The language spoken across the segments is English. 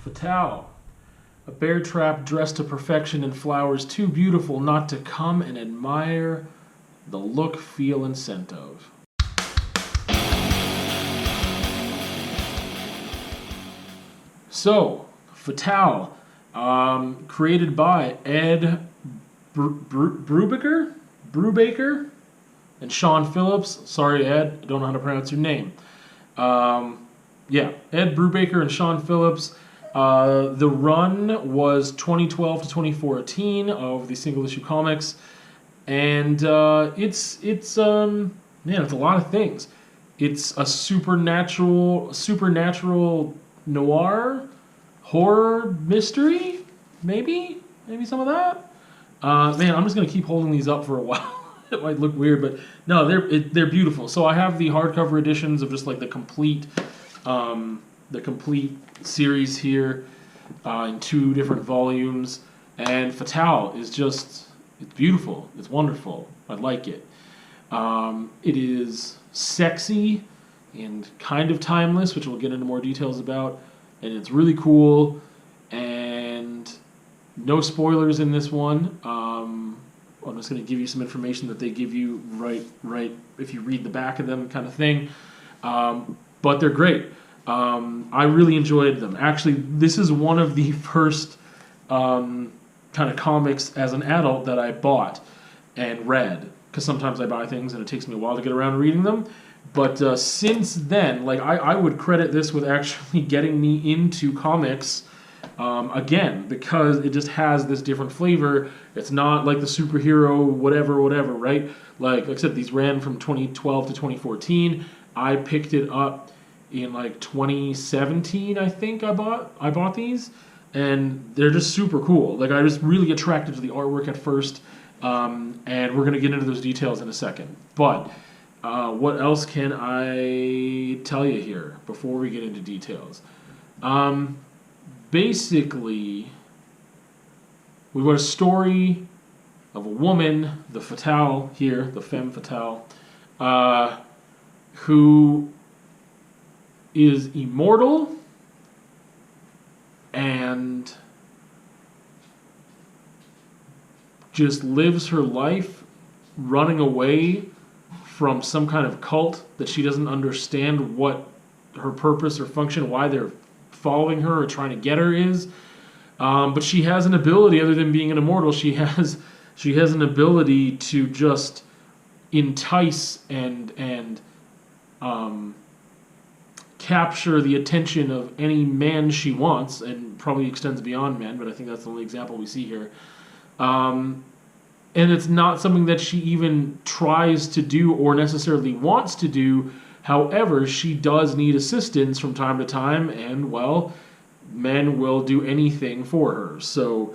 Fatale. A bear trap dressed to perfection in flowers too beautiful not to come and admire the look, feel, and scent of. So, Fatale, created by Ed Brubaker and Sean Phillips. Sorry, Ed, I don't know how to pronounce your name. Ed Brubaker and Sean Phillips. The run was 2012 to 2014 of the single issue comics, and it's a lot of things. It's a supernatural noir horror mystery, maybe some of that. I'm just gonna keep holding these up for a while. It might look weird, but no, they're beautiful. So I have the hardcover editions of just like the complete series here in 2 different volumes, and Fatale is it's beautiful, it's wonderful, I like it. It is sexy and kind of timeless, which we'll get into more details about, and it's really cool, and no spoilers in this one. I'm just going to give you some information that they give you right if you read the back of them, kind of thing, but they're great. I really enjoyed them. Actually, this is one of the first kind of comics as an adult that I bought and read, because sometimes I buy things and it takes me a while to get around to reading them. But since then, like I would credit this with actually getting me into comics again, because it just has this different flavor. It's not like the superhero whatever, right? Like I said, these ran from 2012 to 2014. I picked it up in like 2017, I think I bought these, and they're just super cool. Like I was really attracted to the artwork at first, and we're gonna get into those details in a second. But what else can I tell you here before we get into details? Basically, we've got a story of a woman, the Fatale here, the femme fatale, who is immortal and just lives her life running away from some kind of cult that she doesn't understand what her purpose or function, why they're following her or trying to get her is. But she has an ability other than being an immortal. She has an ability to just entice and capture the attention of any man she wants, and probably extends beyond men, but I think that's the only example we see here. And it's not something that she even tries to do or necessarily wants to do. However, she does need assistance from time to time, and, well, men will do anything for her. So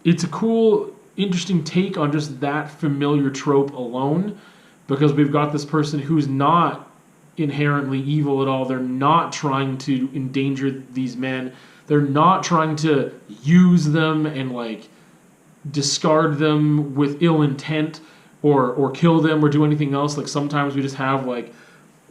it's a cool, interesting take on just that familiar trope alone, because we've got this person who's not inherently evil at all. They're not trying to endanger these men. They're not trying to use them and like discard them with ill intent or kill them or do anything else. Like sometimes we just have like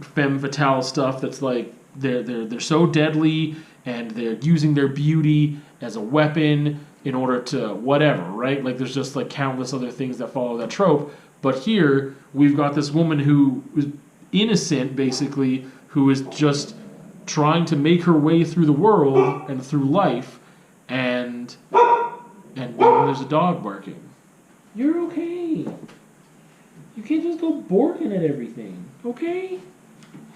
femme fatale stuff that's like they're so deadly and they're using their beauty as a weapon in order to whatever, right? Like there's just like countless other things that follow that trope. But here we've got this woman who is innocent, basically, who is just trying to make her way through the world and through life, and there's a dog barking. You're okay. You can't just go barking at everything, okay?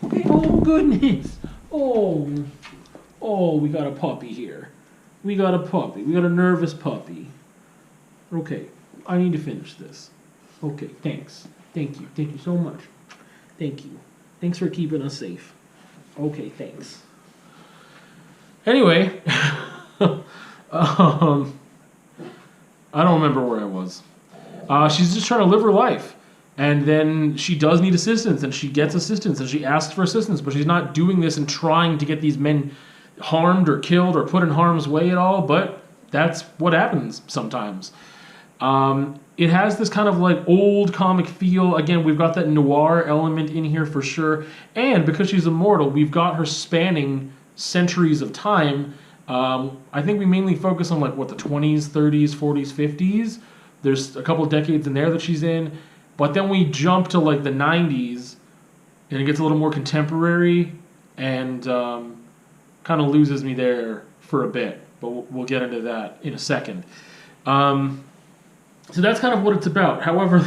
Okay. Oh goodness. Oh, we got a puppy here. We got a puppy. We got a nervous puppy. Okay, I need to finish this. Okay, thanks. Thank you. Thank you so much. Thank you. Thanks for keeping us safe. Okay, thanks. Anyway, I don't remember where I was. She's just trying to live her life. And then she does need assistance, and she gets assistance, and she asks for assistance, but she's not doing this and trying to get these men harmed or killed or put in harm's way at all, but that's what happens sometimes. It has this kind of like old comic feel. Again, we've got that noir element in here for sure. And because she's immortal, we've got her spanning centuries of time. I think we mainly focus on like what the 20s, 30s, 40s, 50s. There's a couple of decades in there that she's in, but then we jump to like the 90s, and it gets a little more contemporary, and kind of loses me there for a bit. But we'll get into that in a second. So that's kind of what it's about. However,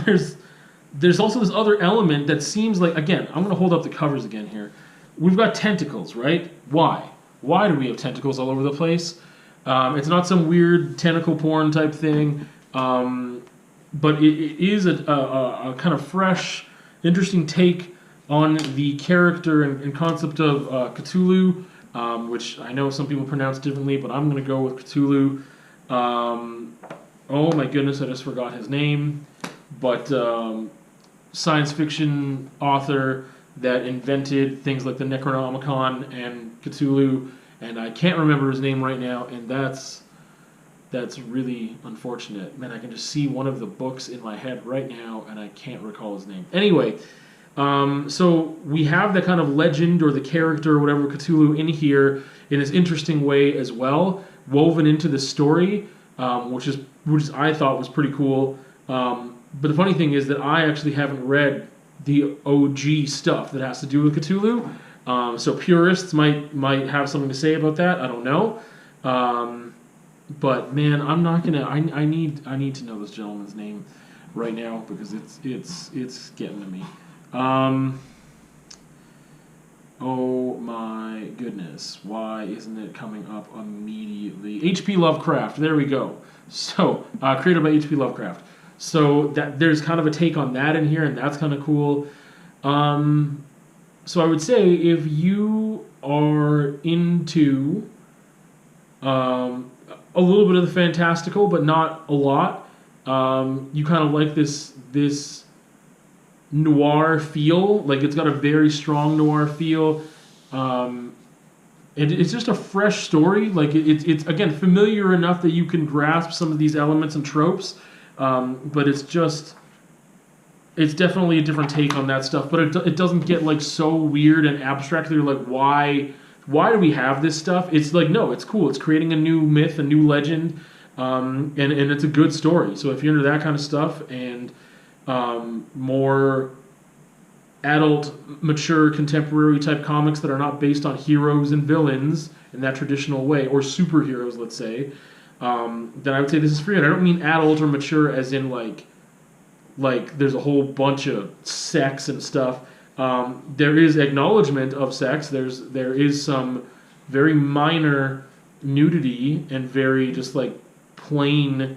there's also this other element that seems like, again, I'm going to hold up the covers again here. We've got tentacles, right? Why? Why do we have tentacles all over the place? It's not some weird tentacle porn type thing, but it is a kind of fresh, interesting take on the character and concept of Cthulhu, which I know some people pronounce differently, but I'm going to go with Cthulhu. Oh my goodness, I just forgot his name. But science fiction author that invented things like the Necronomicon and Cthulhu, and I can't remember his name right now, and that's really unfortunate. Man, I can just see one of the books in my head right now, and I can't recall his name. Anyway, so we have the kind of legend or the character or whatever Cthulhu in here in this interesting way as well, woven into the story, which I thought was pretty cool. But the funny thing is that I actually haven't read the OG stuff that has to do with Cthulhu. So purists might have something to say about that. I don't know. But man, I'm not gonna. I need to know this gentleman's name right now because it's getting to me. Oh my goodness, why isn't it coming up immediately? H.P. Lovecraft, there we go. So, created by H.P. Lovecraft. So that there's kind of a take on that in here, and that's kind of cool. So I would say if you are into a little bit of the fantastical, but not a lot, you kind of like this noir feel. Like it's got a very strong noir feel. It's just a fresh story. Like it's again familiar enough that you can grasp some of these elements and tropes. But it's definitely a different take on that stuff. But it doesn't get like so weird and abstract that you're like, why do we have this stuff? It's like, no, it's cool. It's creating a new myth, a new legend, and it's a good story. So if you're into that kind of stuff and more adult, mature, contemporary type comics that are not based on heroes and villains in that traditional way, or superheroes, let's say, then I would say this is for you. And I don't mean adult or mature as in like there's a whole bunch of sex and stuff. There is acknowledgement of sex. There is some very minor nudity and very just like plain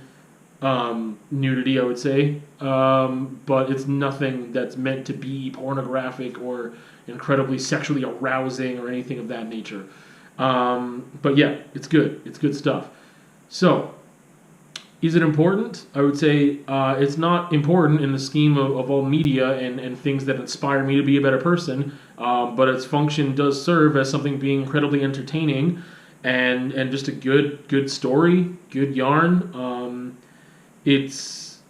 nudity, I would say. But it's nothing that's meant to be pornographic or incredibly sexually arousing or anything of that nature. But yeah, it's good. It's good stuff. So, is it important? I would say it's not important in the scheme of all media and things that inspire me to be a better person, but its function does serve as something being incredibly entertaining and just a good story, good yarn. It's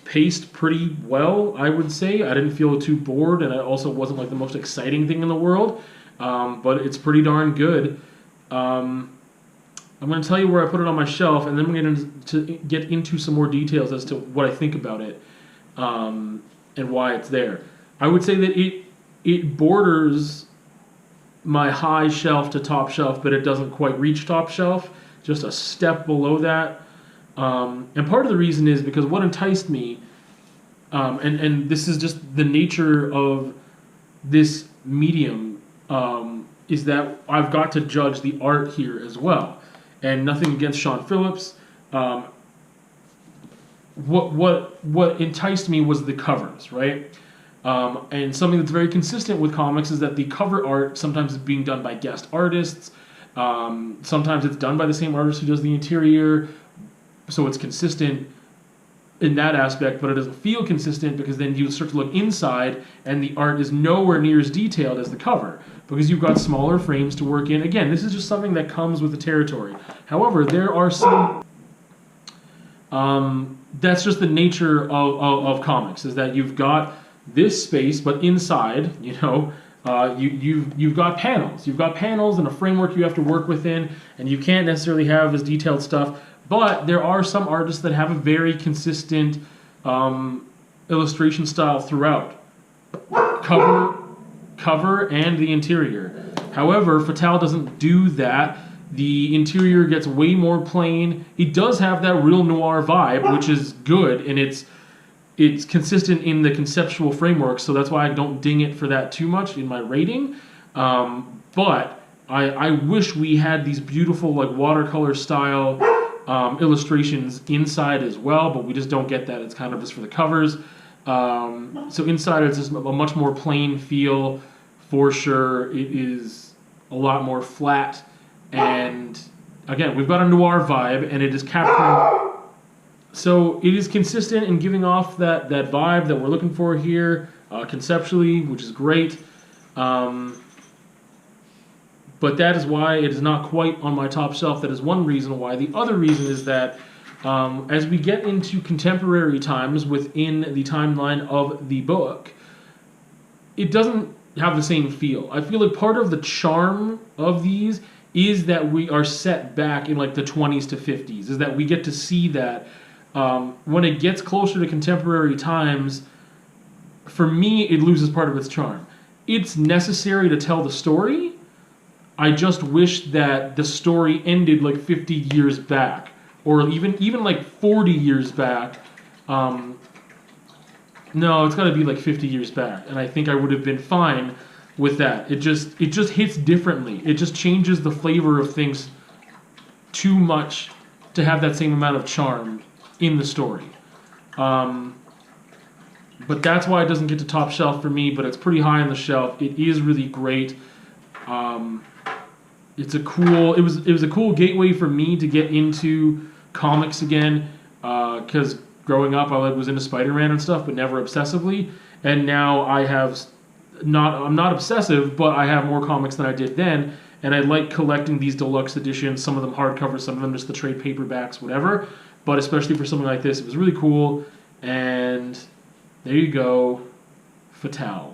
paced pretty well, I would say. I didn't feel too bored, and it also wasn't like the most exciting thing in the world, but it's pretty darn good. I'm going to tell you where I put it on my shelf, and then I'm going to get into some more details as to what I think about it and why it's there. I would say that it borders my high shelf to top shelf, but it doesn't quite reach top shelf, just a step below that. And part of the reason is because what enticed me, and this is just the nature of this medium, is that I've got to judge the art here as well. And nothing against Sean Phillips. What enticed me was the covers, right? And something that's very consistent with comics is that the cover art sometimes is being done by guest artists. Sometimes it's done by the same artist who does the interior. So it's consistent in that aspect, but it doesn't feel consistent because then you start to look inside and the art is nowhere near as detailed as the cover because you've got smaller frames to work in. Again, this is just something that comes with the territory. However, there are some... that's just the nature of comics, is that you've got this space, but inside, You've got panels. You've got panels and a framework you have to work within, and you can't necessarily have as detailed stuff. But there are some artists that have a very consistent illustration style throughout, cover and the interior. However, Fatale doesn't do that. The interior gets way more plain. It does have that real noir vibe, which is good, and it's consistent in the conceptual framework, so that's why I don't ding it for that too much in my rating. But I wish we had these beautiful like watercolor style illustrations inside as well, but we just don't get that. It's kind of just for the covers. So inside it's just a much more plain feel for sure. It is a lot more flat, and again, we've got a noir vibe, and it is capturing. So it is consistent in giving off that vibe that we're looking for here conceptually, which is great. But that is why it is not quite on my top shelf. That is one reason why. The other reason is that as we get into contemporary times within the timeline of the book, it doesn't have the same feel. I feel like part of the charm of these is that we are set back in like the 20s to 50s, is that we get to see that when it gets closer to contemporary times, for me, it loses part of its charm. It's necessary to tell the story. I just wish that the story ended like 50 years back, or even like 40 years back. No, it's got to be like 50 years back, and I think I would have been fine with that. It just hits differently. It just changes the flavor of things too much to have that same amount of charm in the story. But that's why it doesn't get to top shelf for me, but it's pretty high on the shelf. It is really great. It was a cool gateway for me to get into comics again, because growing up I was into Spider-Man and stuff, but never obsessively. And now I'm not obsessive, but I have more comics than I did then, and I like collecting these deluxe editions, some of them hardcover, some of them just the trade paperbacks, whatever. But especially for something like this, it was really cool. And there you go, Fatale.